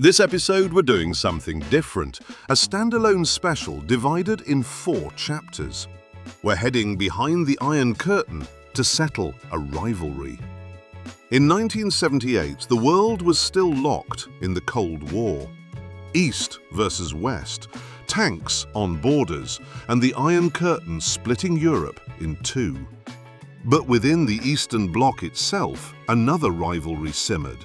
This episode we're doing something different, a standalone special divided in 4 chapters. We're heading behind the Iron Curtain to settle a rivalry. In 1978, the world was still locked in the Cold War. East versus West, tanks on borders, and the Iron Curtain splitting Europe in 2. But within the Eastern Bloc itself, another rivalry simmered.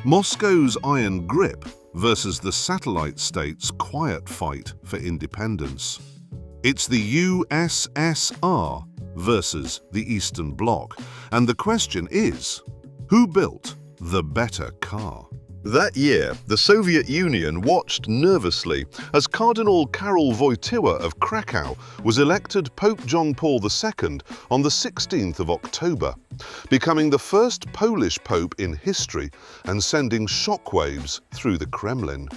Moscow's iron grip versus the satellite states' quiet fight for independence. It's the USSR versus the Eastern Bloc, and the question is, who built the better car? That year, the Soviet Union watched nervously as Cardinal Karol Wojtyła of Krakow was elected Pope John Paul II on the 16th of October, becoming the first Polish pope in history and sending shockwaves through the Kremlin.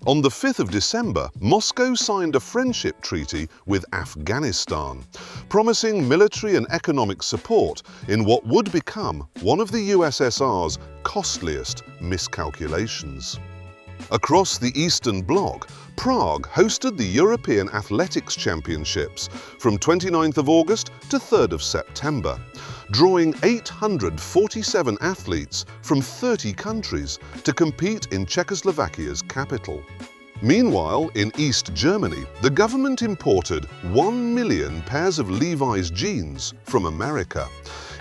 On the 5th of December, Moscow signed a friendship treaty with Afghanistan, promising military and economic support in what would become one of the USSR's costliest miscalculations. Across the Eastern Bloc, Prague hosted the European Athletics Championships from 29th of August to 3rd of September, drawing 847 athletes from 30 countries to compete in Czechoslovakia's capital. Meanwhile, in East Germany, the government imported 1 million pairs of Levi's jeans from America,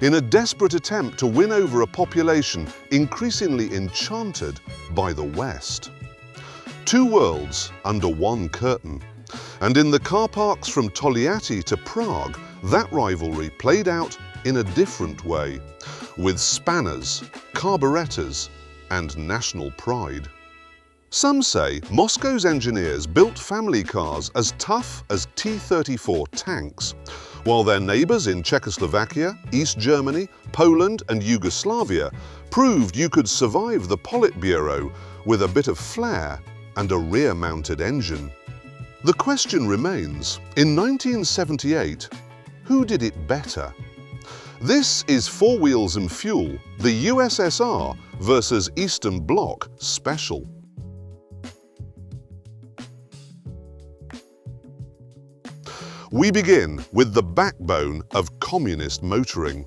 in a desperate attempt to win over a population increasingly enchanted by the West. 2 worlds under one curtain. And in the car parks from Toliati to Prague, that rivalry played out in a different way, with spanners, carburetors, and national pride. Some say Moscow's engineers built family cars as tough as T-34 tanks, while their neighbors in Czechoslovakia, East Germany, Poland, and Yugoslavia proved you could survive the Politburo with a bit of flair and a rear-mounted engine. The question remains, in 1978, who did it better? This is 4 Wheels and Fuel, the USSR versus Eastern Bloc special. We begin with the backbone of communist motoring.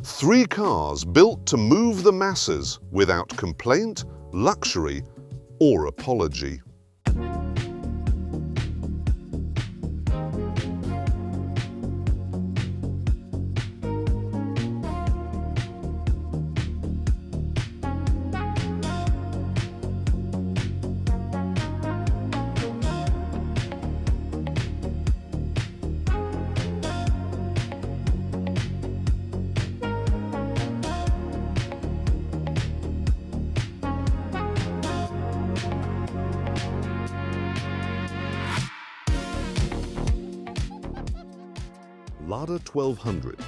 3 cars built to move the masses without complaint, luxury, or apology. Lada 1200.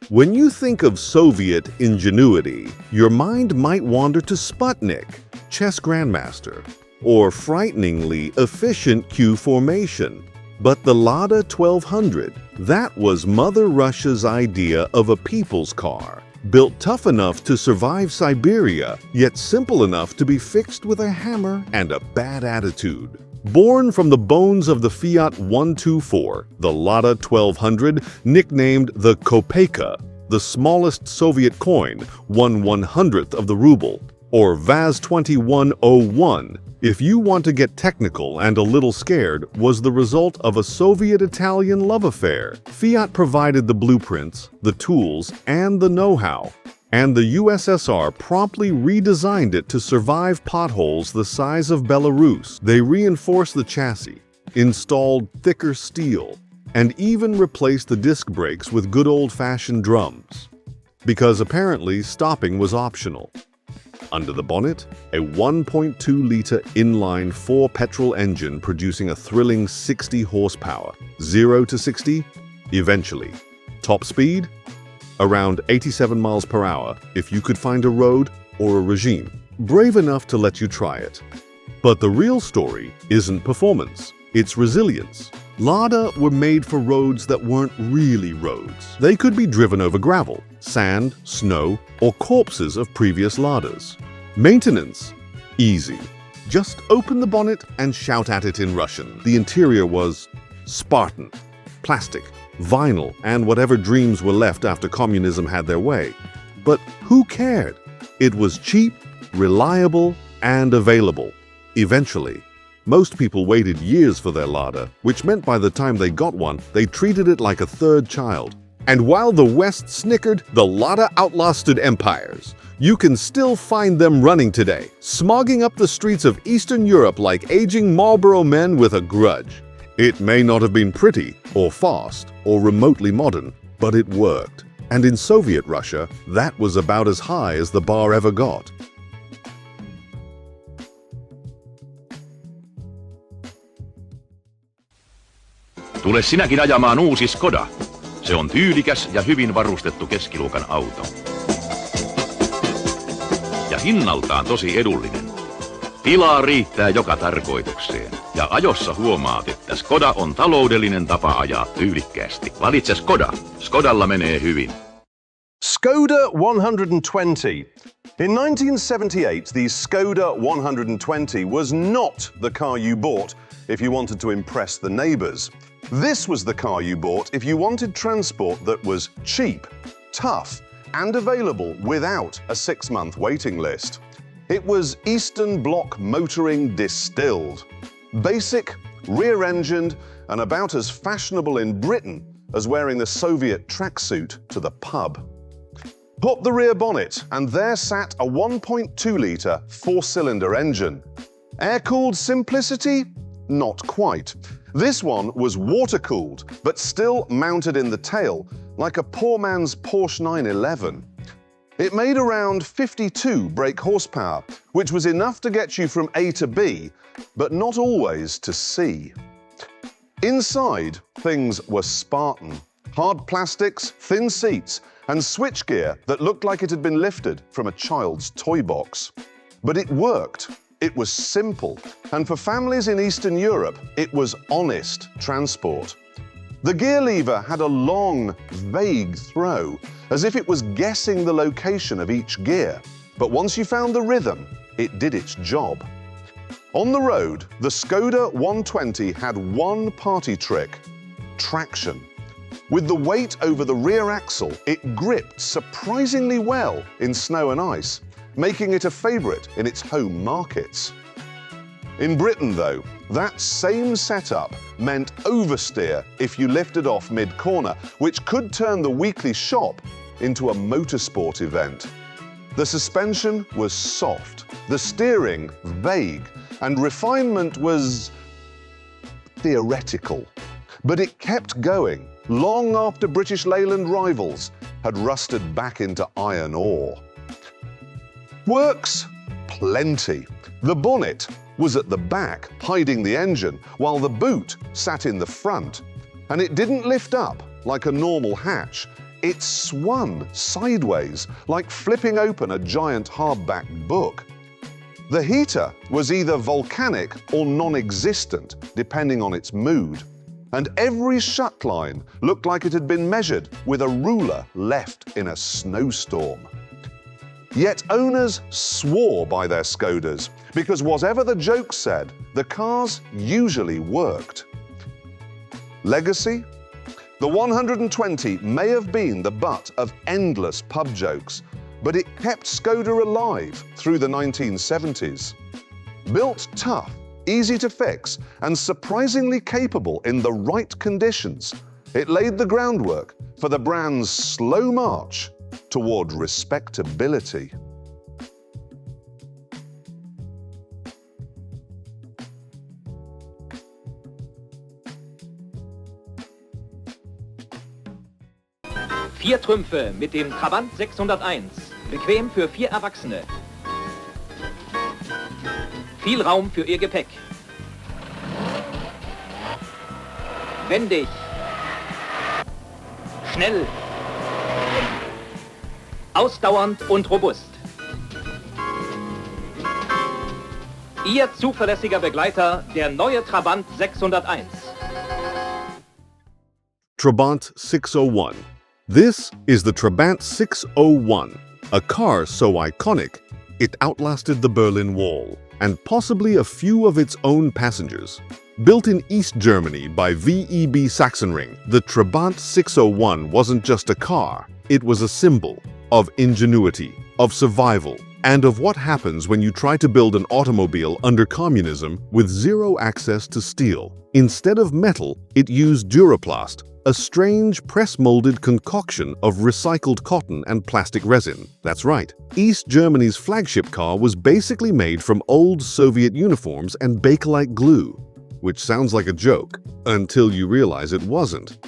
When you think of Soviet ingenuity, your mind might wander to Sputnik, chess grandmaster, or frighteningly efficient Q formation. But the Lada 1200, that was Mother Russia's idea of a people's car, built tough enough to survive Siberia, yet simple enough to be fixed with a hammer and a bad attitude. Born from the bones of the Fiat 124, the Lada 1200, nicknamed the Kopeka, the smallest Soviet coin, 1/100th of the ruble, or Vaz 2101, if you want to get technical and a little scared, was the result of a Soviet-Italian love affair. Fiat provided the blueprints, the tools, and the know-how, and the USSR promptly redesigned it to survive potholes the size of Belarus. They reinforced the chassis, installed thicker steel, and even replaced the disc brakes with good old-fashioned drums, because apparently stopping was optional. Under the bonnet, a 1.2-liter inline-4 petrol engine producing a thrilling 60 horsepower, 0 to 60, eventually. Top speed? Around 87 miles per hour if you could find a road or a regime brave enough to let you try it. But the real story isn't performance, it's resilience. Lada were made for roads that weren't really roads. They could be driven over gravel, sand, snow, or corpses of previous Ladas. Maintenance? Easy. Just open the bonnet and shout at it in Russian. The interior was Spartan, plastic, vinyl, and whatever dreams were left after communism had their way. But who cared? It was cheap, reliable, and available. Eventually, most people waited years for their Lada, which meant by the time they got one, they treated it like a third child. And while the West snickered, the Lada outlasted empires. You can still find them running today, smogging up the streets of Eastern Europe like aging Marlboro men with a grudge. It may not have been pretty, or fast, or remotely modern, but it worked. And in Soviet Russia, that was about as high as the bar ever got. Tule sinäkin ajamaan uusi Skoda. Se on tyylikäs ja hyvin varustettu keskiluokan auto. Ja hinnaltaan tosi edullinen. Tilaa riittää joka tarkoitukseen. Ja ajossa huomaat, että Skoda on taloudellinen tapa ajaa tyylikkäästi. Valitse Skoda. Skodalla menee hyvin. Skoda 120. In 1978, the Skoda 120 was not the car you bought if you wanted to impress the neighbours. This was the car you bought if you wanted transport that was cheap, tough, and available without a 6-month waiting list. It was Eastern Bloc motoring distilled. Basic, rear-engined, and about as fashionable in Britain as wearing the Soviet tracksuit to the pub. Pop the rear bonnet, and there sat a 1.2-litre 4-cylinder engine. Air-cooled simplicity? Not quite. This one was water-cooled, but still mounted in the tail, like a poor man's Porsche 911. It made around 52 brake horsepower, which was enough to get you from A to B, but not always to C. Inside, things were Spartan. Hard plastics, thin seats, and switchgear that looked like it had been lifted from a child's toy box. But it worked. It was simple, and for families in Eastern Europe, it was honest transport. The gear lever had a long, vague throw, as if it was guessing the location of each gear. But once you found the rhythm, it did its job. On the road, the Skoda 120 had one party trick: traction. With the weight over the rear axle, it gripped surprisingly well in snow and ice, making it a favourite in its home markets. In Britain, though, that same setup meant oversteer if you lifted off mid-corner, which could turn the weekly shop into a motorsport event. The suspension was soft, the steering vague, and refinement was theoretical. But it kept going long after British Leyland rivals had rusted back into iron ore. Works? Plenty. The bonnet was at the back, hiding the engine, while the boot sat in the front. And it didn't lift up like a normal hatch. It swung sideways, like flipping open a giant hardback book. The heater was either volcanic or non-existent, depending on its mood. And every shut line looked like it had been measured with a ruler left in a snowstorm. Yet owners swore by their Skodas, because whatever the joke said, the cars usually worked. Legacy? The 120 may have been the butt of endless pub jokes, but it kept Skoda alive through the 1970s. Built tough, easy to fix, and surprisingly capable in the right conditions, it laid the groundwork for the brand's slow march toward respectability. Vier Trümpfe mit dem Trabant 601. Bequem für 4 Erwachsene. Viel Raum für Ihr Gepäck. Wendig. Schnell. Ausdauernd und robust. Ihr zuverlässiger Begleiter, der neue Trabant 601. Trabant 601. This is the Trabant 601, a car so iconic it outlasted the Berlin Wall and possibly a few of its own passengers. Built in East Germany by VEB Sachsenring, the Trabant 601 wasn't just a car, it was a symbol of ingenuity, of survival, and of what happens when you try to build an automobile under communism with zero access to steel. Instead of metal, it used Duraplast, a strange press-molded concoction of recycled cotton and plastic resin. That's right, East Germany's flagship car was basically made from old Soviet uniforms and Bakelite glue, which sounds like a joke, until you realize it wasn't.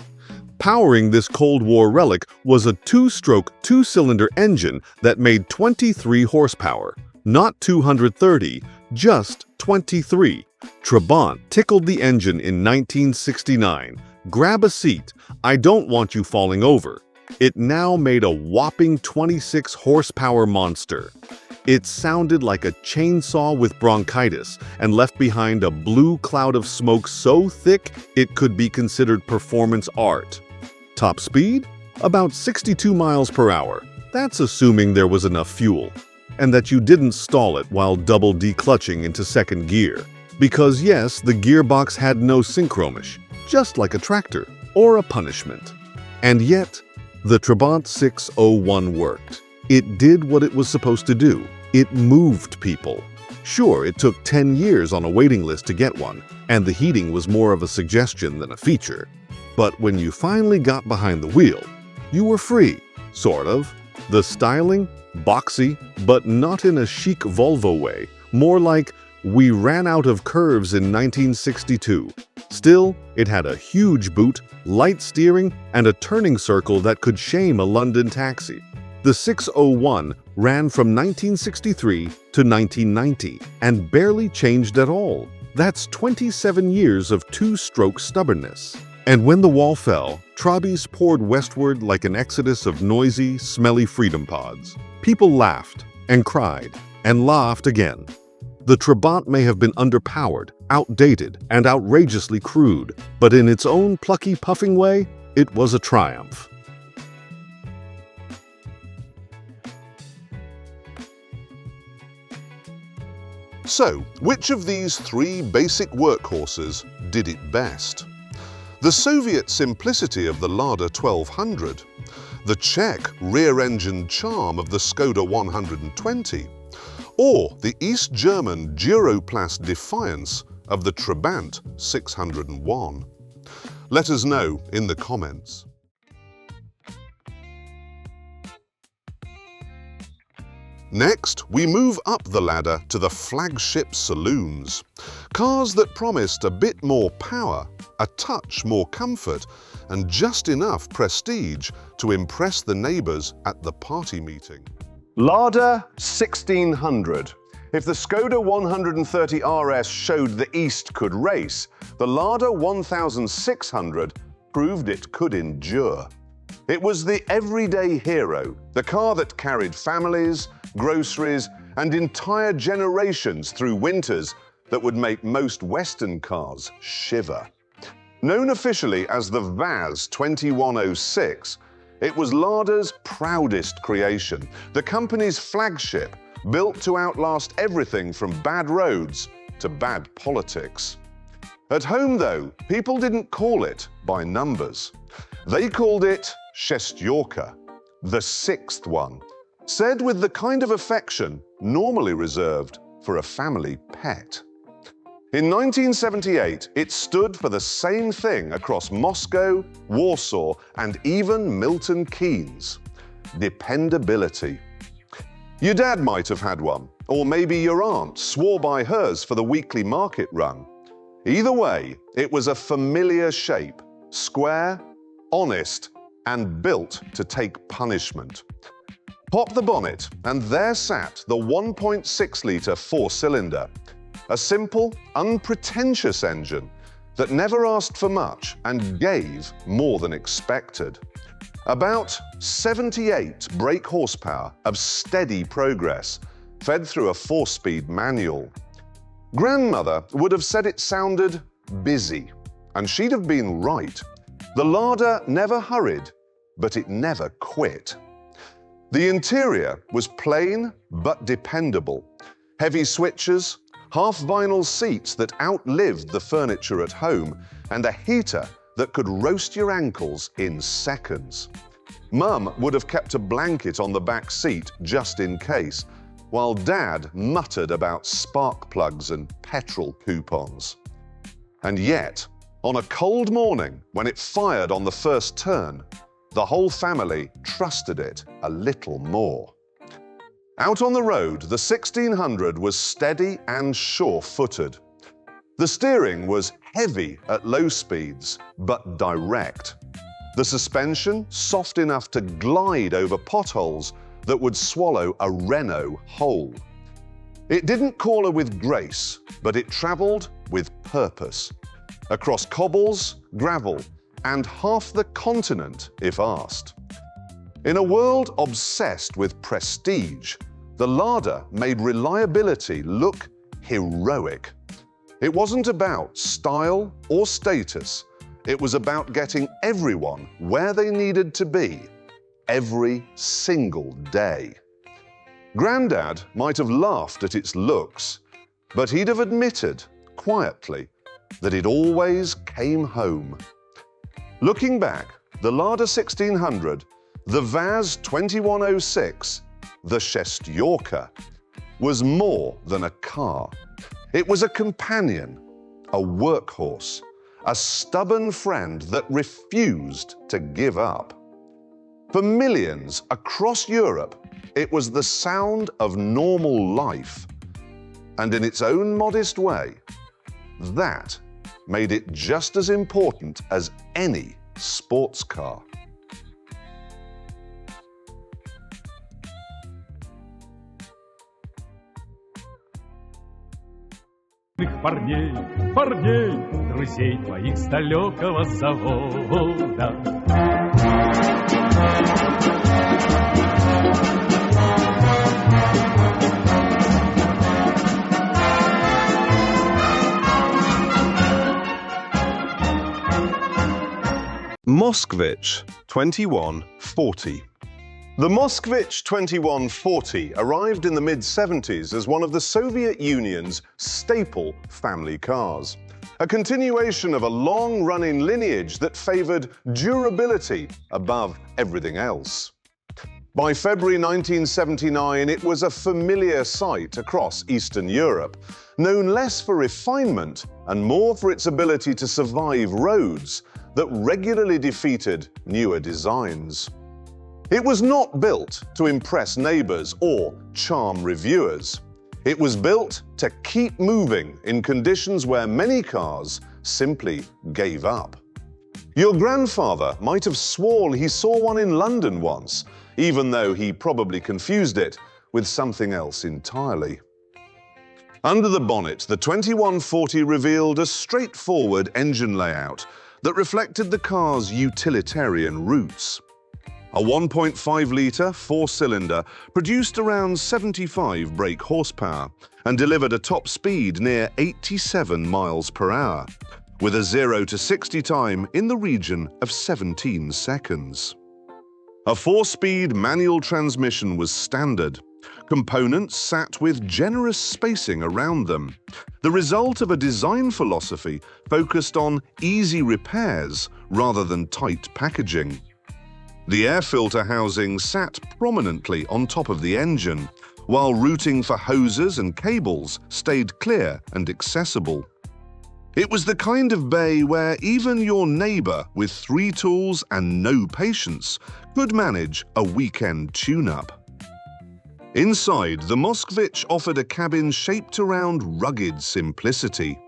Powering this Cold War relic was a two-stroke, two-cylinder engine that made 23 horsepower. Not 230, just 23. Trabant tickled the engine in 1969. Grab a seat, I don't want you falling over. It now made a whopping 26 horsepower monster. It sounded like a chainsaw with bronchitis and left behind a blue cloud of smoke so thick it could be considered performance art. Top speed? About 62 miles per hour. That's assuming there was enough fuel, and that you didn't stall it while double declutching into second gear. Because yes, the gearbox had no synchromesh, just like a tractor or a punishment. And yet, the Trabant 601 worked. It did what it was supposed to do. It moved people. Sure, it took 10 years on a waiting list to get one, and the heating was more of a suggestion than a feature. But when you finally got behind the wheel, you were free, sort of. The styling, boxy, but not in a chic Volvo way, more like we ran out of curves in 1962. Still, it had a huge boot, light steering, and a turning circle that could shame a London taxi. The 601 ran from 1963 to 1990 and barely changed at all. That's 27 years of two-stroke stubbornness. And when the wall fell, Trabis poured westward like an exodus of noisy, smelly freedom pods. People laughed and cried and laughed again. The Trabant may have been underpowered, outdated, and outrageously crude, but in its own plucky, puffing way, it was a triumph. So, which of these three basic workhorses did it best? The Soviet simplicity of the Lada 1200, the Czech rear-engine charm of the Skoda 120, or the East German Duroplast defiance of the Trabant 601? Let us know in the comments. Next, we move up the ladder to the flagship saloons. Cars that promised a bit more power, a touch more comfort, and just enough prestige to impress the neighbors at the party meeting. Lada 1600. If the Skoda 130 RS showed the East could race, the Lada 1600 proved it could endure. It was the everyday hero, the car that carried families, groceries, and entire generations through winters that would make most Western cars shiver. Known officially as the VAZ 2106, it was Lada's proudest creation, the company's flagship, built to outlast everything from bad roads to bad politics. At home, though, people didn't call it by numbers. They called it Sześciorka, the sixth one, said with the kind of affection normally reserved for a family pet. In 1978, it stood for the same thing across Moscow, Warsaw, and even Milton Keynes: dependability. Your dad might have had one, or maybe your aunt swore by hers for the weekly market run. Either way, it was a familiar shape, square, honest, and built to take punishment. Pop the bonnet, and there sat the 1.6-litre four-cylinder. A simple, unpretentious engine that never asked for much and gave more than expected. About 78 brake horsepower of steady progress, fed through a 4-speed manual. Grandmother would have said it sounded busy, and she'd have been right. The Lada never hurried, but it never quit. The interior was plain but dependable. Heavy switches, half-vinyl seats that outlived the furniture at home, and a heater that could roast your ankles in seconds. Mum would have kept a blanket on the back seat just in case, while Dad muttered about spark plugs and petrol coupons. And yet, on a cold morning when it fired on the first turn, the whole family trusted it a little more. Out on the road, the 1600 was steady and sure-footed. The steering was heavy at low speeds, but direct. The suspension soft enough to glide over potholes that would swallow a Renault whole. It didn't corner with grace, but it travelled with purpose. Across cobbles, gravel, and half the continent, if asked. In a world obsessed with prestige, the Lada made reliability look heroic. It wasn't about style or status. It was about getting everyone where they needed to be every single day. Grandad might have laughed at its looks, but he'd have admitted, quietly, that it always came home. Looking back, the Lada 1600, the Vaz 2106, the Sześciorka, was more than a car. It was a companion, a workhorse, a stubborn friend that refused to give up. For millions across Europe, it was the sound of normal life. And in its own modest way, that made it just as important as any sports car. Парней, друзей твоих с далекого завода. Moskvich 2140. The Moskvich 2140 arrived in the mid-70s as one of the Soviet Union's staple family cars, a continuation of a long-running lineage that favored durability above everything else. By February 1979, it was a familiar sight across Eastern Europe, known less for refinement and more for its ability to survive roads that regularly defeated newer designs. It was not built to impress neighbors or charm reviewers. It was built to keep moving in conditions where many cars simply gave up. Your grandfather might have sworn he saw one in London once, even though he probably confused it with something else entirely. Under the bonnet, the 2140 revealed a straightforward engine layout that reflected the car's utilitarian roots. A 1.5-litre four-cylinder produced around 75 brake horsepower and delivered a top speed near 87 miles per hour, with a 0 to 60 time in the region of 17 seconds. A 4-speed manual transmission was standard. Components sat with generous spacing around them, the result of a design philosophy focused on easy repairs rather than tight packaging. The air filter housing sat prominently on top of the engine, while routing for hoses and cables stayed clear and accessible. It was the kind of bay where even your neighbor with 3 tools and no patience could manage a weekend tune-up. Inside, the Moskvich offered a cabin shaped around rugged simplicity.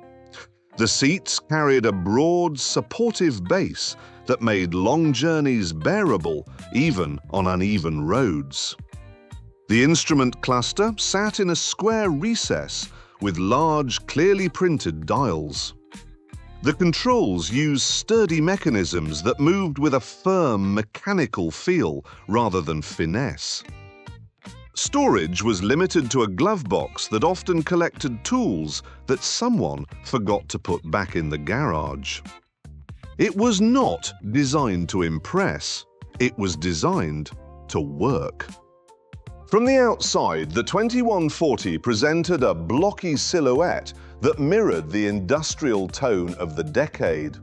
The seats carried a broad, supportive base that made long journeys bearable even on uneven roads. The instrument cluster sat in a square recess with large, clearly printed dials. The controls used sturdy mechanisms that moved with a firm, mechanical feel rather than finesse. Storage was limited to a glove box that often collected tools that someone forgot to put back in the garage. It was not designed to impress. It was designed to work. From the outside, the 2140 presented a blocky silhouette that mirrored the industrial tone of the decade.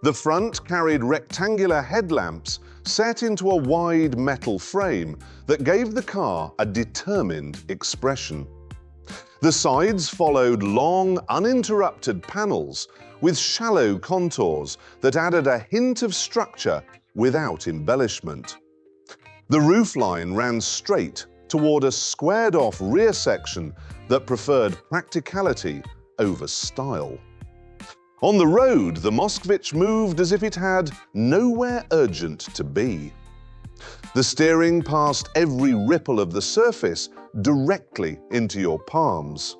The front carried rectangular headlamps set into a wide metal frame that gave the car a determined expression. The sides followed long, uninterrupted panels with shallow contours that added a hint of structure without embellishment. The roofline ran straight toward a squared-off rear section that preferred practicality over style. On the road, the Moskvich moved as if it had nowhere urgent to be. The steering passed every ripple of the surface directly into your palms.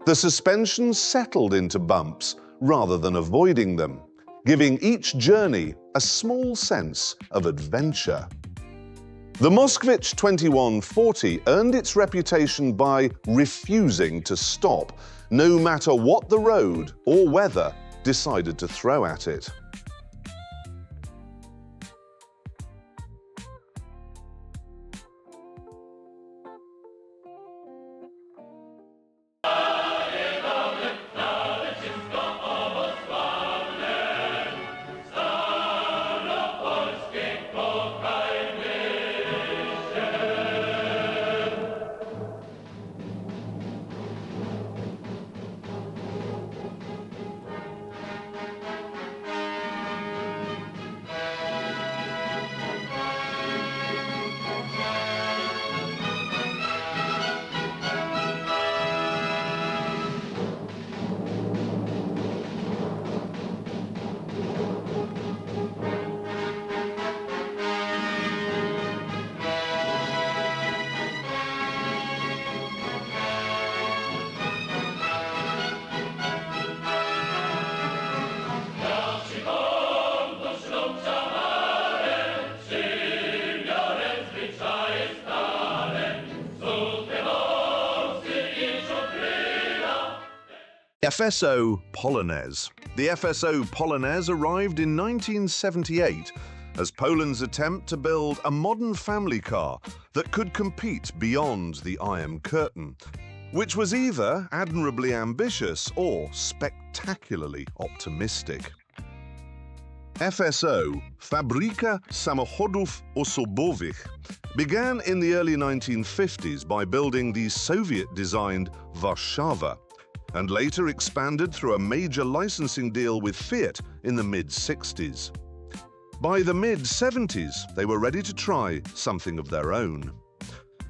The suspension settled into bumps rather than avoiding them, giving each journey a small sense of adventure. The Moskvich 2140 earned its reputation by refusing to stop, no matter what the road or weather decided to throw at it. FSO Polonaise. The FSO Polonaise arrived in 1978 as Poland's attempt to build a modern family car that could compete beyond the Iron Curtain, which was either admirably ambitious or spectacularly optimistic. FSO, Fabryka Samochodów Osobowych, began in the early 1950s by building the Soviet-designed Warszawa, and later expanded through a major licensing deal with Fiat in the mid-60s. By the mid-70s, they were ready to try something of their own.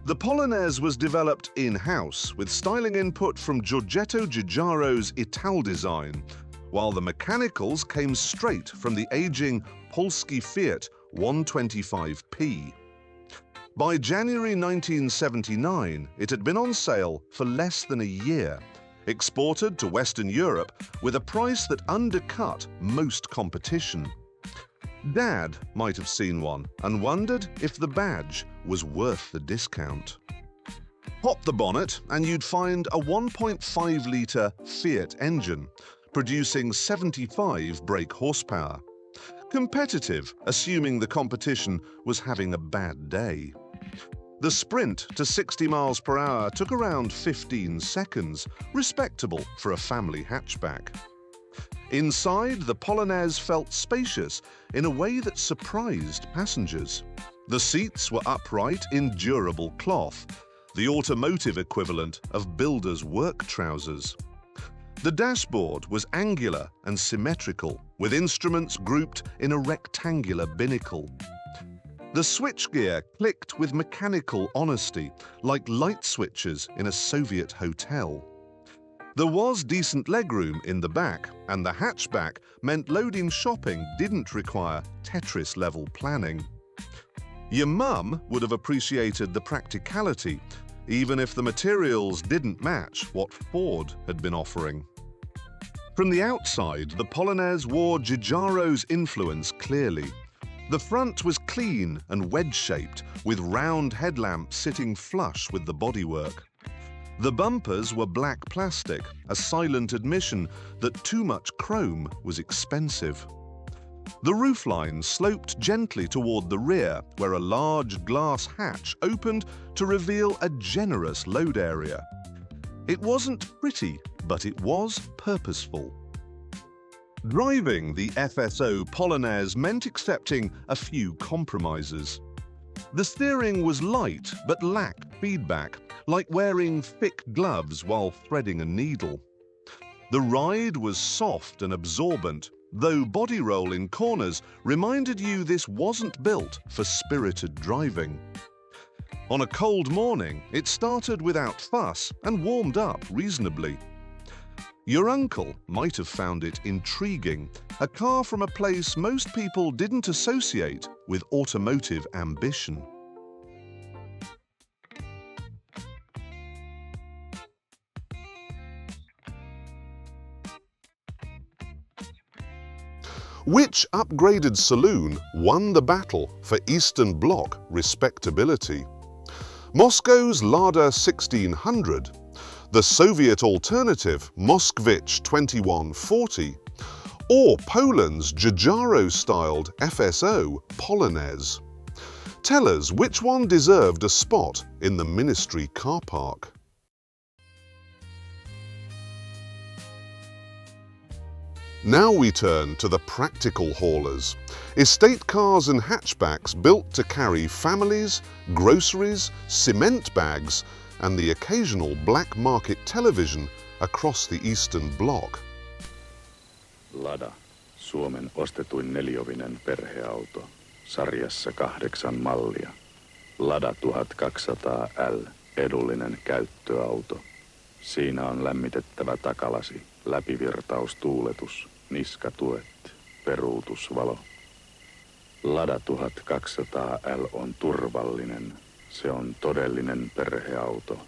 The Polonaise was developed in-house with styling input from Giorgetto Giugiaro's Ital design, while the mechanicals came straight from the aging Polski Fiat 125P. By January 1979, it had been on sale for less than a year, exported to Western Europe with a price that undercut most competition. Dad might have seen one and wondered if the badge was worth the discount. Pop the bonnet and you'd find a 1.5-litre Fiat engine, producing 75 brake horsepower. Competitive, assuming the competition was having a bad day. The sprint to 60 miles per hour took around 15 seconds, respectable for a family hatchback. Inside, the Polonaise felt spacious in a way that surprised passengers. The seats were upright in durable cloth, the automotive equivalent of builders' work trousers. The dashboard was angular and symmetrical, with instruments grouped in a rectangular binnacle. The switchgear clicked with mechanical honesty, like light switches in a Soviet hotel. There was decent legroom in the back, and the hatchback meant loading shopping didn't require Tetris-level planning. Your mum would have appreciated the practicality, even if the materials didn't match what Ford had been offering. From the outside, the Polonaise wore Giugiaro's influence clearly. The front was clean and wedge-shaped, with round headlamps sitting flush with the bodywork. The bumpers were black plastic, a silent admission that too much chrome was expensive. The roofline sloped gently toward the rear, where a large glass hatch opened to reveal a generous load area. It wasn't pretty, but it was purposeful. Driving the FSO Polonaise meant accepting a few compromises. The steering was light but lacked feedback, like wearing thick gloves while threading a needle. The ride was soft and absorbent, though body roll in corners reminded you this wasn't built for spirited driving. On a cold morning, it started without fuss and warmed up reasonably. Your uncle might have found it intriguing, a car from a place most people didn't associate with automotive ambition. Which upgraded saloon won the battle for Eastern Bloc respectability? Moscow's Lada 1600, the Soviet alternative Moskvich 2140, or Poland's Giugiaro-styled FSO Polonaise? Tell us which one deserved a spot in the ministry car park. Now we turn to the practical haulers, estate cars and hatchbacks built to carry families, groceries, cement bags, and the occasional black market television across the Eastern Bloc. Lada, Suomen ostetuin neliovinen perheauto, sarjassa 8 mallia. Lada 1200L, edullinen käyttöauto. Siinä on lämmitettävä takalasi, läpivirtaustuuletus, niskatuet, peruutusvalo. Lada 1200L on turvallinen. Se on todellinen perheauto.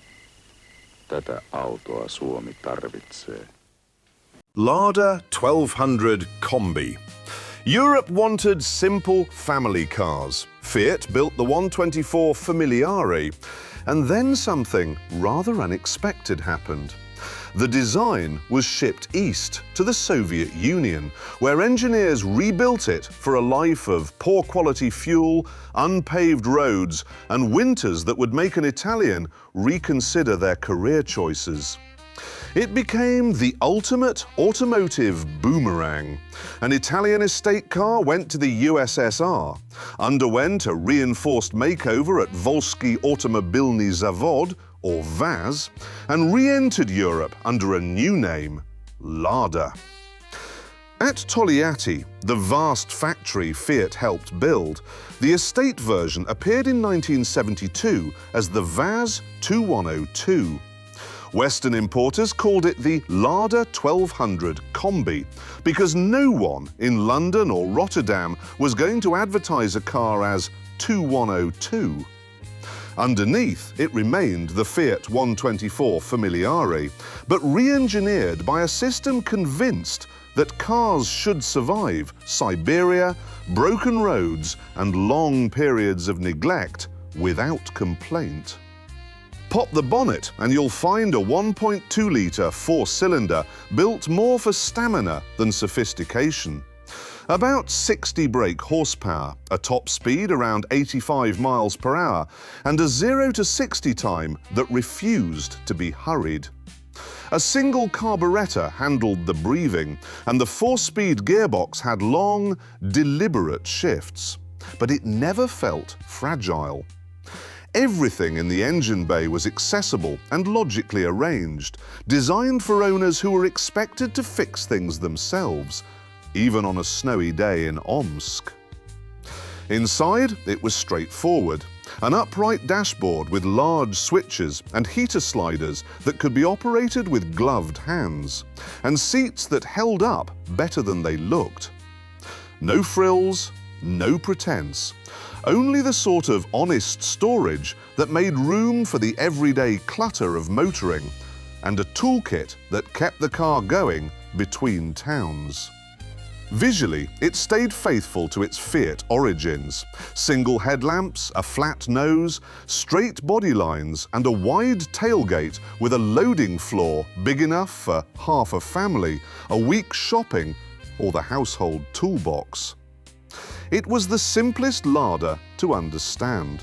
Tätä autoa Suomi tarvitsee. Lada 1200 Combi. Europe wanted simple family cars. Fiat built the 124 Familiare, and then something rather unexpected happened. The design was shipped east to the Soviet Union, where engineers rebuilt it for a life of poor quality fuel, unpaved roads, and winters that would make an Italian reconsider their career choices. It became the ultimate automotive boomerang. An Italian estate car went to the USSR, underwent a reinforced makeover at Volsky Automobilny Zavod, or VAZ, and re-entered Europe under a new name, Lada. At Togliatti, the vast factory Fiat helped build, the estate version appeared in 1972 as the VAZ 2102. Western importers called it the Lada 1200 Combi because no one in London or Rotterdam was going to advertise a car as 2102. Underneath, it remained the Fiat 124 Familiare, but re-engineered by a system convinced that cars should survive Siberia, broken roads, and long periods of neglect without complaint. Pop the bonnet and you'll find a 1.2-litre four-cylinder built more for stamina than sophistication. About 60 brake horsepower, a top speed around 85 miles per hour, and a 0 to 60 time that refused to be hurried. A single carburettor handled the breathing, and the 4-speed gearbox had long, deliberate shifts. But it never felt fragile. Everything in the engine bay was accessible and logically arranged, designed for owners who were expected to fix things themselves, even on a snowy day in Omsk. Inside, it was straightforward. An upright dashboard with large switches and heater sliders that could be operated with gloved hands, and seats that held up better than they looked. No frills, no pretense, only the sort of honest storage that made room for the everyday clutter of motoring, and a toolkit that kept the car going between towns. Visually, it stayed faithful to its Fiat origins. Single headlamps, a flat nose, straight body lines, and a wide tailgate with a loading floor big enough for half a family, a week's shopping, or the household toolbox. It was the simplest Lada to understand.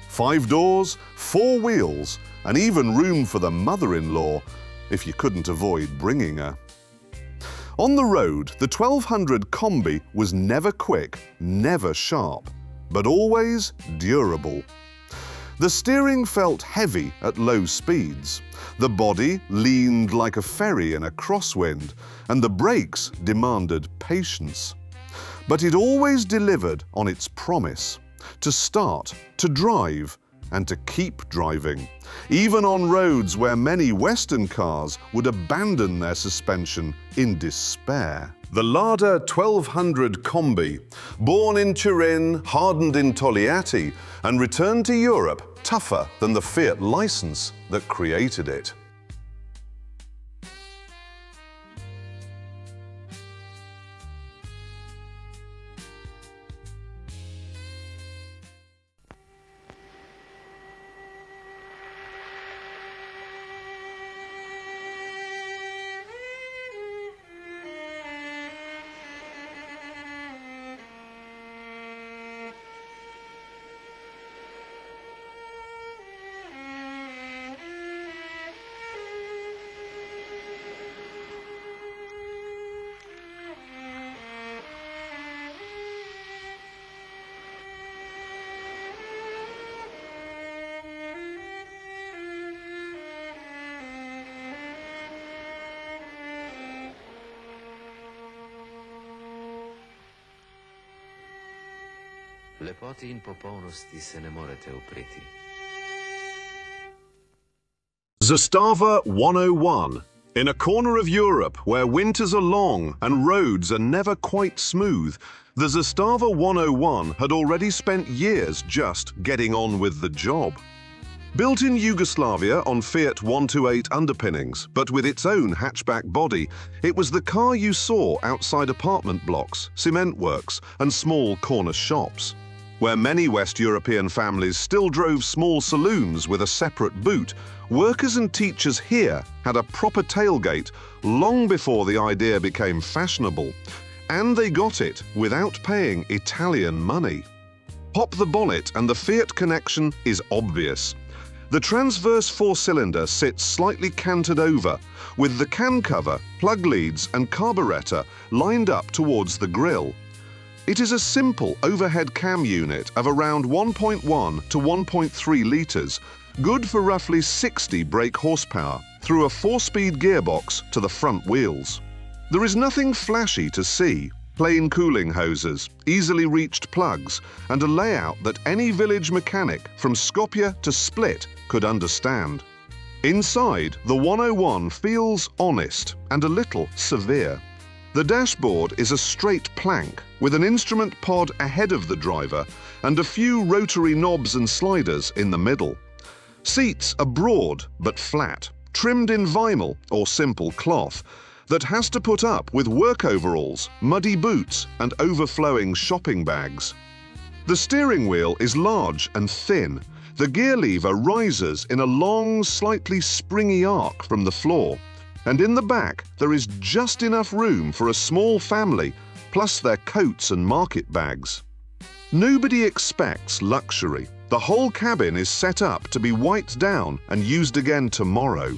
5 doors, 4 wheels, and even room for the mother-in-law, if you couldn't avoid bringing her. On the road, the 1200 Combi was never quick, never sharp, but always durable. The steering felt heavy at low speeds. The body leaned like a ferry in a crosswind, and the brakes demanded patience. But it always delivered on its promise to start, to drive, and to keep driving, even on roads where many Western cars would abandon their suspension in despair. The Lada 1200 Combi, born in Turin, hardened in Togliatti, and returned to Europe tougher than the Fiat license that created it. Lepotin popolnosti se ne morete upreti. Zastava 101. In a corner of Europe where winters are long and roads are never quite smooth, the Zastava 101 had already spent years just getting on with the job. Built in Yugoslavia on Fiat 128 underpinnings, but with its own hatchback body, it was the car you saw outside apartment blocks, cement works, and small corner shops. Where many West European families still drove small saloons with a separate boot, workers and teachers here had a proper tailgate long before the idea became fashionable. And they got it without paying Italian money. Pop the bonnet and the Fiat connection is obvious. The transverse 4-cylinder sits slightly canted over, with the can cover, plug leads and carburettor lined up towards the grille. It is a simple overhead cam unit of around 1.1 to 1.3 litres, good for roughly 60 brake horsepower, through a 4-speed gearbox to the front wheels. There is nothing flashy to see, plain cooling hoses, easily reached plugs, and a layout that any village mechanic from Skopje to Split could understand. Inside, the 101 feels honest and a little severe. The dashboard is a straight plank with an instrument pod ahead of the driver and a few rotary knobs and sliders in the middle. Seats are broad but flat, trimmed in vinyl or simple cloth that has to put up with work overalls, muddy boots and overflowing shopping bags. The steering wheel is large and thin. The gear lever rises in a long, slightly springy arc from the floor. And in the back, there is just enough room for a small family, plus their coats and market bags. Nobody expects luxury. The whole cabin is set up to be wiped down and used again tomorrow.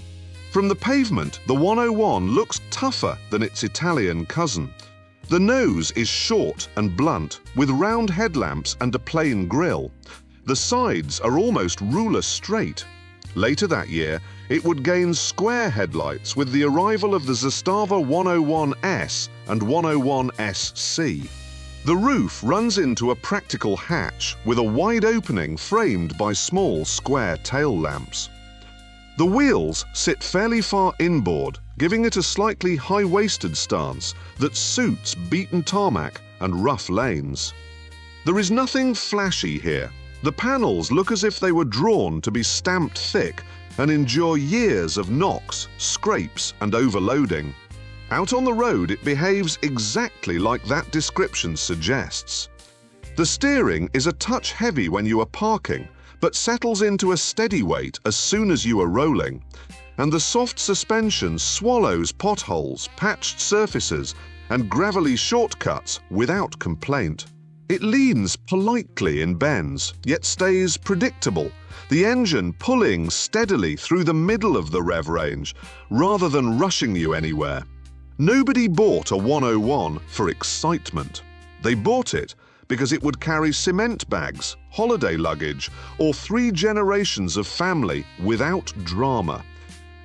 From the pavement, the 101 looks tougher than its Italian cousin. The nose is short and blunt, with round headlamps and a plain grille. The sides are almost ruler straight. Later that year, it would gain square headlights with the arrival of the Zastava 101S and 101SC. The roof runs into a practical hatch with a wide opening framed by small square tail lamps. The wheels sit fairly far inboard, giving it a slightly high-waisted stance that suits beaten tarmac and rough lanes. There is nothing flashy here. The panels look as if they were drawn to be stamped thick and endure years of knocks, scrapes and overloading. Out on the road it behaves exactly like that description suggests. The steering is a touch heavy when you are parking, but settles into a steady weight as soon as you are rolling. And the soft suspension swallows potholes, patched surfaces and gravelly shortcuts without complaint. It leans politely in bends, yet stays predictable, the engine pulling steadily through the middle of the rev range, rather than rushing you anywhere. Nobody bought a 101 for excitement. They bought it because it would carry cement bags, holiday luggage, or 3 generations of family without drama.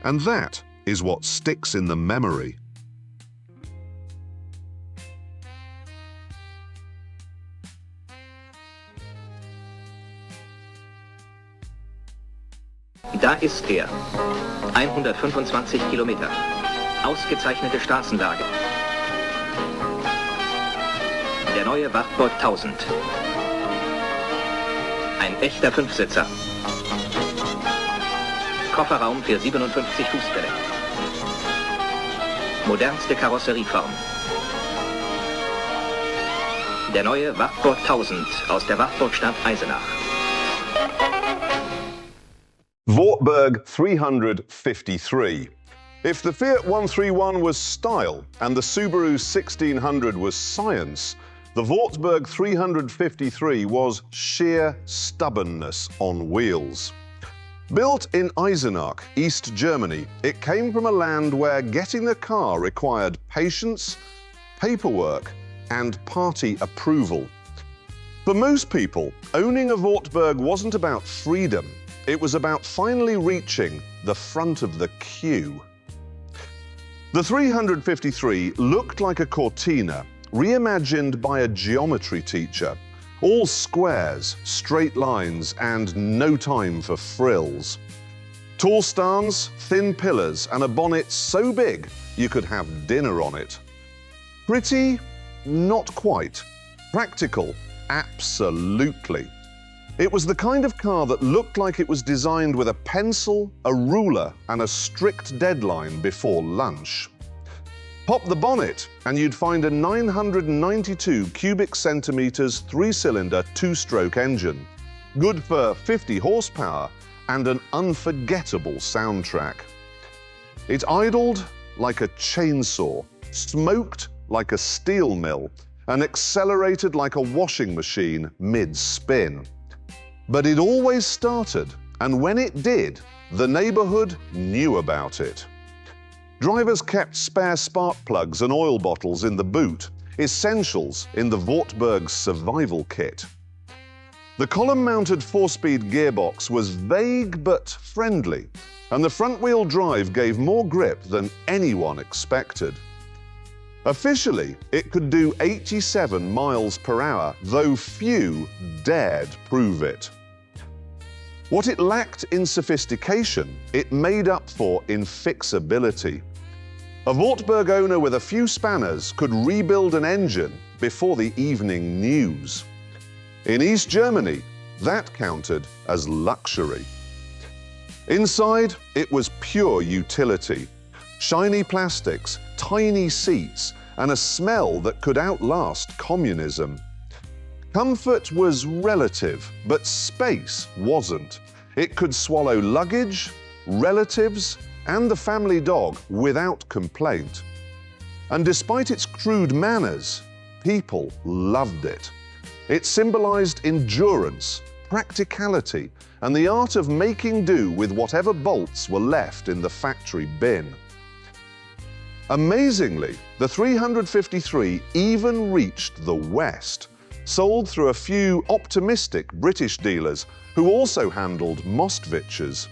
And that is what sticks in the memory. Da ist er. 125 Kilometer. Ausgezeichnete Straßenlage. Der neue Wartburg 1000. Ein echter Fünfsitzer. Kofferraum für 57 Fußbälle. Modernste Karosserieform. Der neue Wartburg 1000 aus der Wartburgstadt Eisenach. Wartburg 353. If the Fiat 131 was style and the Subaru 1600 was science, the Wartburg 353 was sheer stubbornness on wheels. Built in Eisenach, East Germany, it came from a land where getting the car required patience, paperwork, and party approval. For most people, owning a Wartburg wasn't about freedom. It was about finally reaching the front of the queue. The 353 looked like a Cortina, reimagined by a geometry teacher. All squares, straight lines, and no time for frills. Tall stans, thin pillars, and a bonnet so big you could have dinner on it. Pretty? Not quite. Practical? Absolutely. It was the kind of car that looked like it was designed with a pencil, a ruler, and a strict deadline before lunch. Pop the bonnet and you'd find a 992 cubic centimeters 3-cylinder 2-stroke engine, good for 50 horsepower and an unforgettable soundtrack. It idled like a chainsaw, smoked like a steel mill, and accelerated like a washing machine mid-spin. But it always started, and when it did, the neighborhood knew about it. Drivers kept spare spark plugs and oil bottles in the boot, essentials in the Wartburg's survival kit. The column-mounted 4-speed gearbox was vague but friendly, and the front-wheel drive gave more grip than anyone expected. Officially, it could do 87 miles per hour, though few dared prove it. What it lacked in sophistication, it made up for in fixability. A Wartburg owner with a few spanners could rebuild an engine before the evening news. In East Germany, that counted as luxury. Inside, it was pure utility. Shiny plastics, tiny seats, and a smell that could outlast communism. Comfort was relative, but space wasn't. It could swallow luggage, relatives, and the family dog without complaint. And despite its crude manners, people loved it. It symbolized endurance, practicality, and the art of making do with whatever bolts were left in the factory bin. Amazingly, the 353 even reached the West, sold through a few optimistic British dealers who also handled Mostwiches.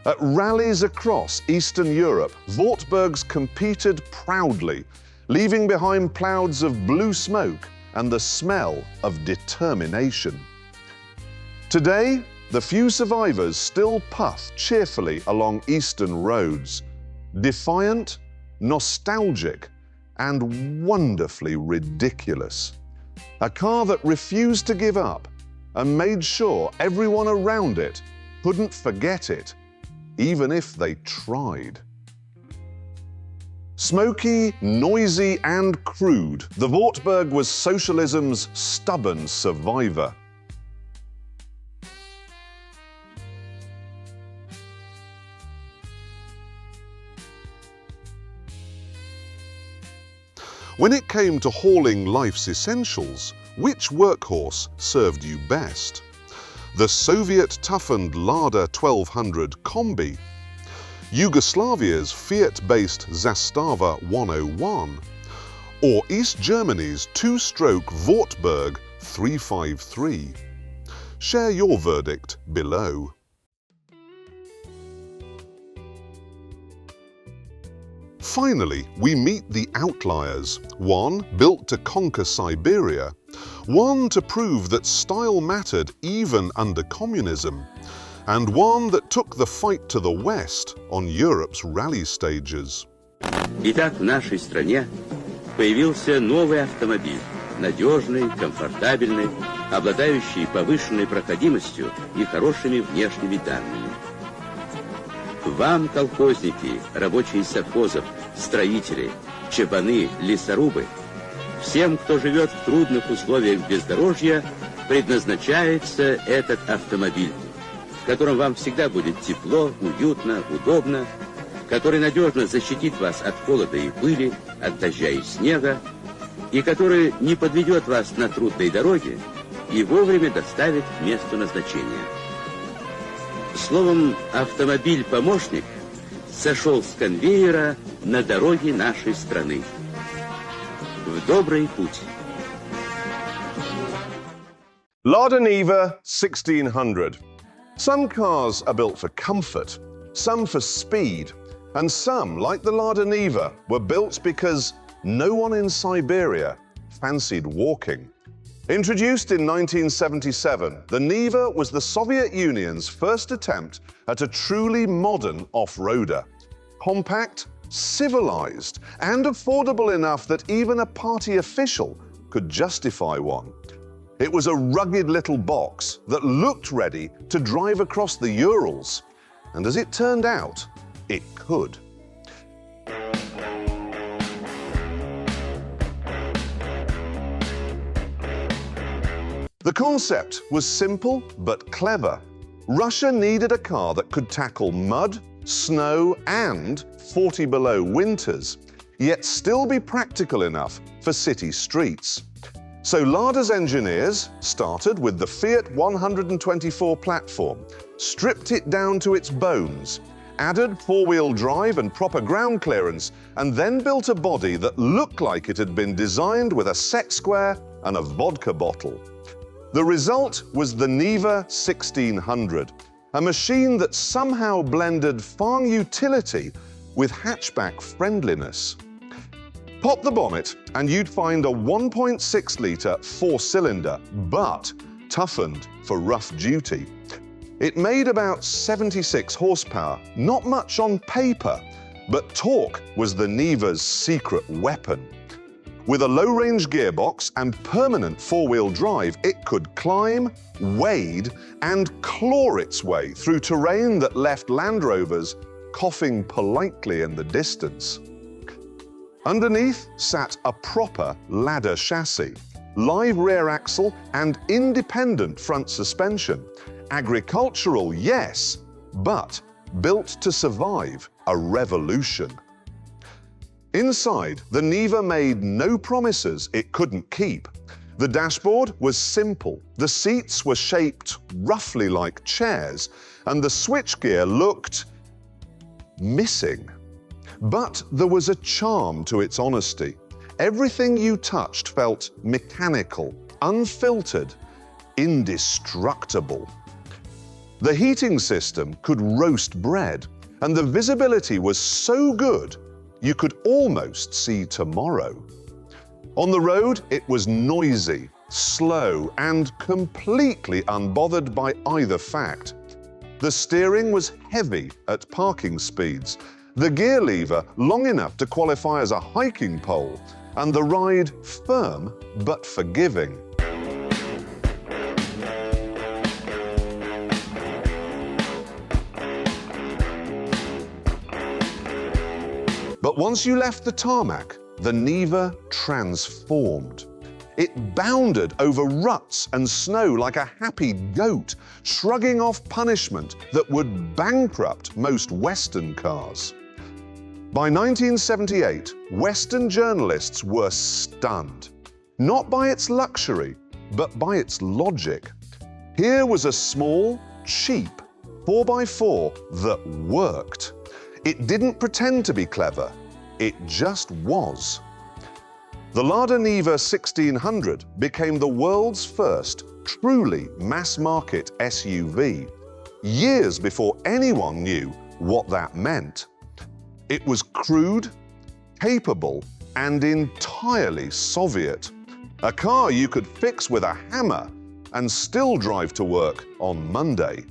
At rallies across Eastern Europe, Wartburgs competed proudly, leaving behind clouds of blue smoke and the smell of determination. Today, the few survivors still puff cheerfully along Eastern roads, defiant, nostalgic, and wonderfully ridiculous. A car that refused to give up and made sure everyone around it couldn't forget it, even if they tried. Smoky, noisy, and crude, the Wartburg was socialism's stubborn survivor. When it came to hauling life's essentials, which workhorse served you best? The Soviet-toughened Lada 1200 Combi, Yugoslavia's Fiat-based Zastava 101, or East Germany's two-stroke Wartburg 353? Share your verdict below. Finally, we meet the outliers, one built to conquer Siberia, one to prove that style mattered even under communism, and one that took the fight to the West on Europe's rally stages. Итак, в нашей стране появился новый автомобиль, надежный, комфортабельный, обладающий повышенной проходимостью и хорошими внешними данными. Вам, колхозники, рабочие совхозов, строители, чабаны, лесорубы, всем, кто живет в трудных условиях бездорожья, предназначается этот автомобиль, в котором вам всегда будет тепло, уютно, удобно, который надежно защитит вас от холода и пыли, от дождя и снега, и который не подведет вас на трудной дороге и вовремя доставит к месту назначения. Словом, автомобиль-помощник сошел с конвейера на дороге нашей страны. В добрый путь. Lada Niva 1600. Some cars are built for comfort, some for speed, and some, like the Lada Niva, were built because no one in Siberia fancied walking. Introduced in 1977, the Niva was the Soviet Union's first attempt at a truly modern off-roader. Compact, civilized, and affordable enough that even a party official could justify one. It was a rugged little box that looked ready to drive across the Urals, and as it turned out, it could. The concept was simple but clever. Russia needed a car that could tackle mud, snow, and 40 below winters, yet still be practical enough for city streets. So Lada's engineers started with the Fiat 124 platform, stripped it down to its bones, added four-wheel drive and proper ground clearance, and then built a body that looked like it had been designed with a set square and a vodka bottle. The result was the Niva 1600, a machine that somehow blended farm utility with hatchback friendliness. Pop the bonnet and you'd find a 1.6-litre four-cylinder, but toughened for rough duty. It made about 76 horsepower, not much on paper, but torque was the Niva's secret weapon. With a low-range gearbox and permanent four-wheel drive, it could climb, wade, and claw its way through terrain that left Land Rovers coughing politely in the distance. Underneath sat a proper ladder chassis, live rear axle and independent front suspension. Agricultural, yes, but built to survive a revolution. Inside, the Niva made no promises it couldn't keep. The dashboard was simple, the seats were shaped roughly like chairs, and the switchgear looked missing. But there was a charm to its honesty. Everything you touched felt mechanical, unfiltered, indestructible. The heating system could roast bread, and the visibility was so good you could almost see tomorrow. On the road, it was noisy, slow, and completely unbothered by either fact. The steering was heavy at parking speeds, the gear lever long enough to qualify as a hiking pole, and the ride firm but forgiving. But once you left the tarmac, the Niva transformed. It bounded over ruts and snow like a happy goat, shrugging off punishment that would bankrupt most Western cars. By 1978, Western journalists were stunned, not by its luxury, but by its logic. Here was a small, cheap 4x4 that worked. It didn't pretend to be clever, it just was. The Lada Niva 1600 became the world's first truly mass-market SUV, years before anyone knew what that meant. It was crude, capable, and entirely Soviet. A car you could fix with a hammer and still drive to work on Monday.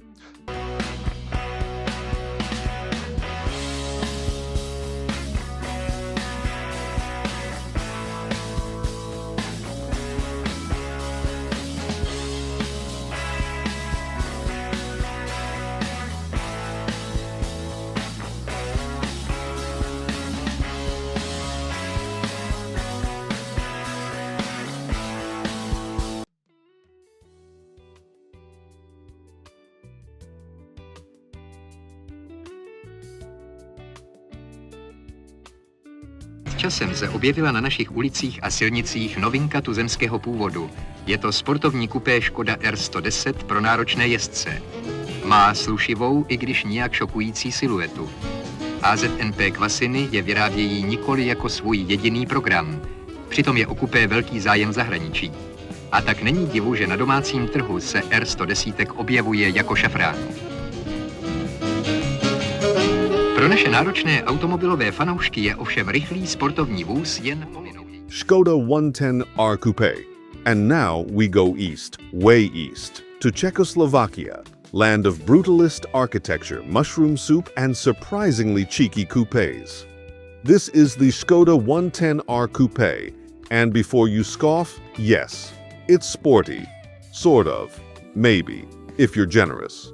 Časem se objevila na našich ulicích a silnicích novinka tuzemského původu. Je to sportovní kupé Škoda R110 pro náročné jezdce. Má slušivou, i když nijak šokující siluetu. AZNP Kvasiny je vyrábějí nikoli jako svůj jediný program. Přitom je o kupé velký zájem v zahraničí. A tak není divu, že na domácím trhu se R110 objevuje jako šafrán. Pro naše náročné automobilové fanoušky je ovšem rychlý sportovní vůz jen pominový. Škoda 110R Coupe. And now we go east, way east, to Czechoslovakia, land of brutalist architecture, mushroom soup, and surprisingly cheeky coupes. This is the Škoda 110R Coupe, and before you scoff, yes, it's sporty. Sort of. Maybe, if you're generous.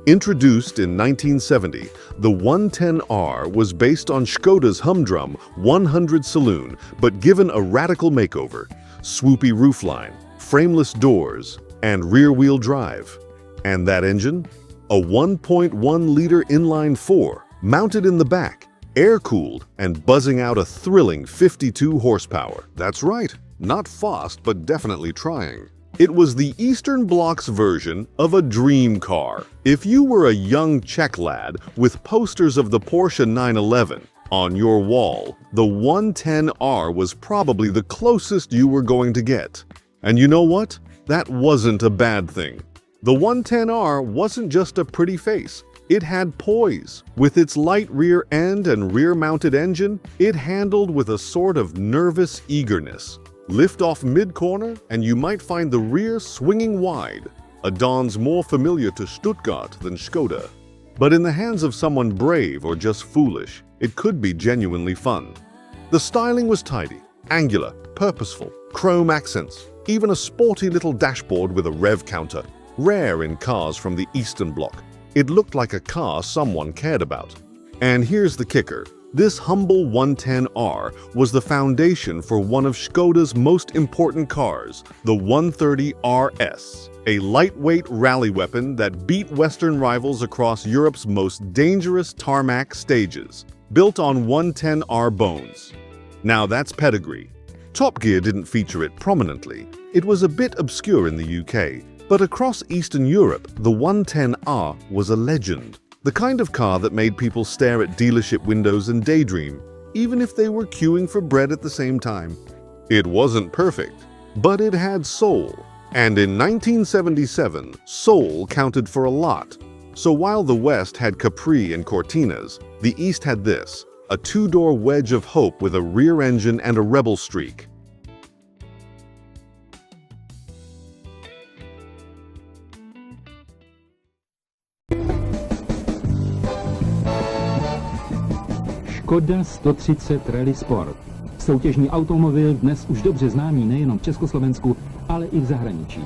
Introduced in 1970, the 110R was based on Škoda's humdrum 100 saloon, but given a radical makeover. Swoopy roofline, frameless doors, and rear-wheel drive. And that engine? A 1.1-liter inline-4, mounted in the back, air-cooled, and buzzing out a thrilling 52 horsepower. That's right, not fast, but definitely trying. It was the Eastern Bloc's version of a dream car. If you were a young Czech lad with posters of the Porsche 911 on your wall, the 110R was probably the closest you were going to get. And you know what? That wasn't a bad thing. The 110R wasn't just a pretty face. It had poise. With its light rear end and rear-mounted engine, it handled with a sort of nervous eagerness. Lift off mid-corner, and you might find the rear swinging wide, a dance more familiar to Stuttgart than Škoda. But in the hands of someone brave or just foolish, it could be genuinely fun. The styling was tidy, angular, purposeful, chrome accents, even a sporty little dashboard with a rev counter, rare in cars from the Eastern Bloc. It looked like a car someone cared about. And here's the kicker. This humble 110R was the foundation for one of Škoda's most important cars, the 130 RS, a lightweight rally weapon that beat Western rivals across Europe's most dangerous tarmac stages, built on 110R bones. Now that's pedigree. Top Gear didn't feature it prominently. It was a bit obscure in the UK, but across Eastern Europe, the 110R was a legend. The kind of car that made people stare at dealership windows and daydream, even if they were queuing for bread at the same time. It wasn't perfect, but it had soul. And in 1977, soul counted for a lot. So while the West had Capri and Cortinas, the East had this, a two-door wedge of hope with a rear engine and a rebel streak. Škoda 130 Rally Sport. Soutěžní automobil dnes už dobře známý nejenom v Československu, ale i v zahraničí.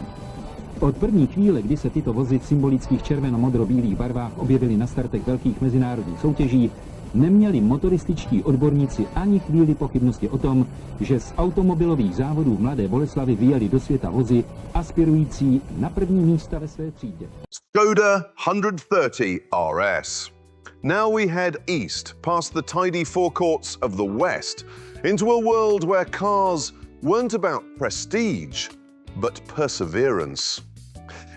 Od první chvíle, kdy se tyto vozy v symbolických červeno-modro-bílých barvách objevily na startech velkých mezinárodních soutěží, neměli motorističtí odborníci ani chvíli pochybnosti o tom, že z automobilových závodů v Mladé Boleslavi vyjeli do světa vozy aspirující na první místa ve své třídě. Škoda 130 RS. Now we head east, past the tidy forecourts of the West, into a world where cars weren't about prestige, but perseverance.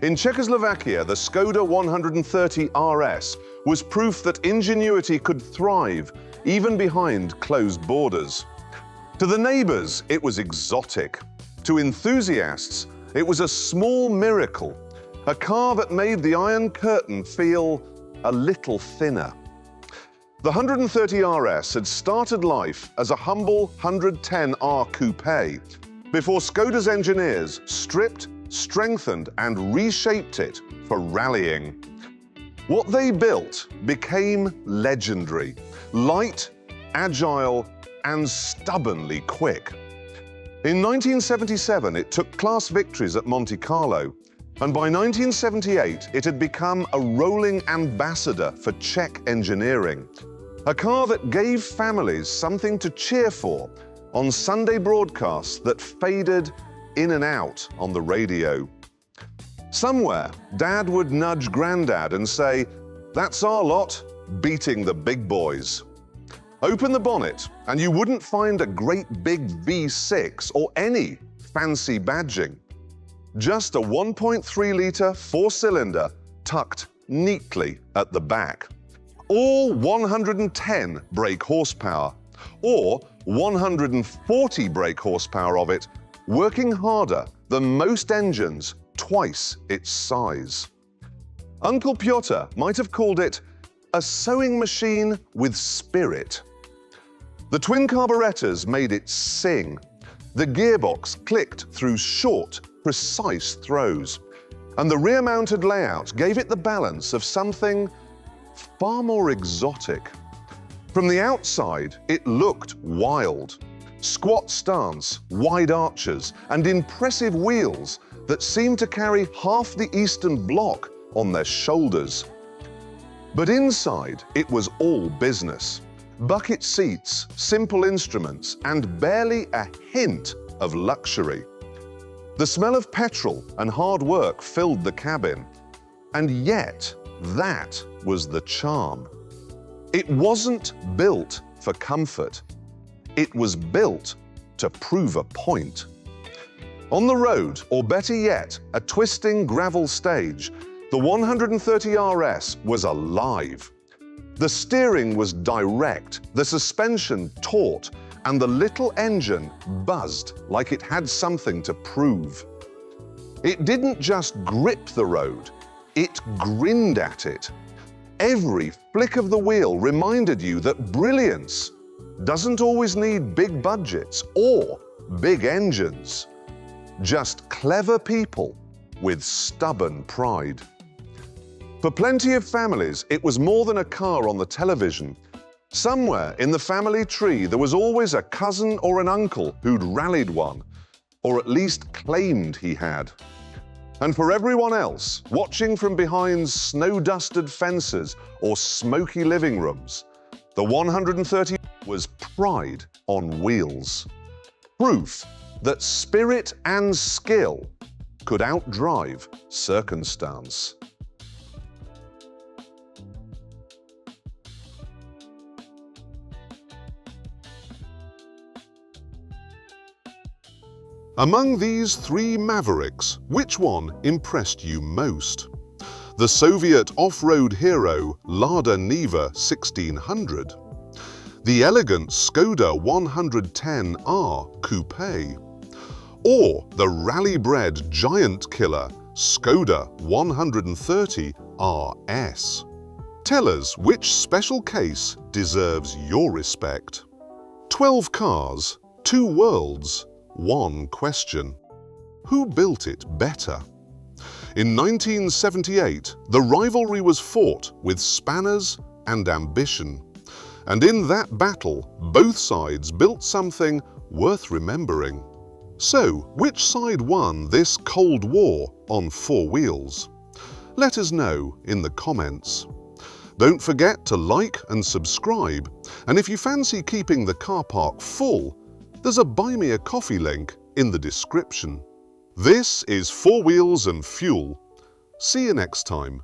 In Czechoslovakia, the Skoda 130 RS was proof that ingenuity could thrive even behind closed borders. To the neighbors, it was exotic. To enthusiasts, it was a small miracle, a car that made the Iron Curtain feel a little thinner. The 130 RS had started life as a humble 110R coupe before Skoda's engineers stripped, strengthened, and reshaped it for rallying. What they built became legendary, light, agile, and stubbornly quick. In 1977, it took class victories at Monte Carlo, and by 1978, it had become a rolling ambassador for Czech engineering, a car that gave families something to cheer for on Sunday broadcasts that faded in and out on the radio. Somewhere, Dad would nudge Granddad and say, "That's our lot, beating the big boys." Open the bonnet, and you wouldn't find a great big V6 or any fancy badging. Just a 1.3-litre four-cylinder tucked neatly at the back. All 110 brake horsepower, or 140 brake horsepower of it, working harder than most engines twice its size. Uncle Pyotr might have called it a sewing machine with spirit. The twin carburetors made it sing. The gearbox clicked through short, precise throws. And the rear-mounted layout gave it the balance of something far more exotic. From the outside, it looked wild. Squat stance, wide arches, and impressive wheels that seemed to carry half the Eastern Bloc on their shoulders. But inside, it was all business. Bucket seats, simple instruments, and barely a hint of luxury. The smell of petrol and hard work filled the cabin, and yet that was the charm. It wasn't built for comfort. It was built to prove a point. On the road, or better yet, a twisting gravel stage, the 130 RS was alive. The steering was direct, the suspension taut, and the little engine buzzed like it had something to prove. It didn't just grip the road, it grinned at it. Every flick of the wheel reminded you that brilliance doesn't always need big budgets or big engines. Just clever people with stubborn pride. For plenty of families, it was more than a car on the television. Somewhere in the family tree, there was always a cousin or an uncle who'd rallied one, or at least claimed he had. And for everyone else, watching from behind snow-dusted fences or smoky living rooms, the 130 was pride on wheels. Proof that spirit and skill could outdrive circumstance. Among these three mavericks, which one impressed you most? The Soviet off-road hero Lada Niva 1600, the elegant Skoda 110R coupe, or the rally-bred giant killer Skoda 130 RS? Tell us which special case deserves your respect. 12 cars, 2 worlds, 1 question. Who built it better? In 1978, the rivalry was fought with spanners and ambition. And in that battle, both sides built something worth remembering. So, which side won this Cold War on 4 wheels? Let us know in the comments. Don't forget to like and subscribe, and if you fancy keeping the car park full, there's a Buy Me a Coffee link in the description. This is 4 Wheels and Fuel. See you next time.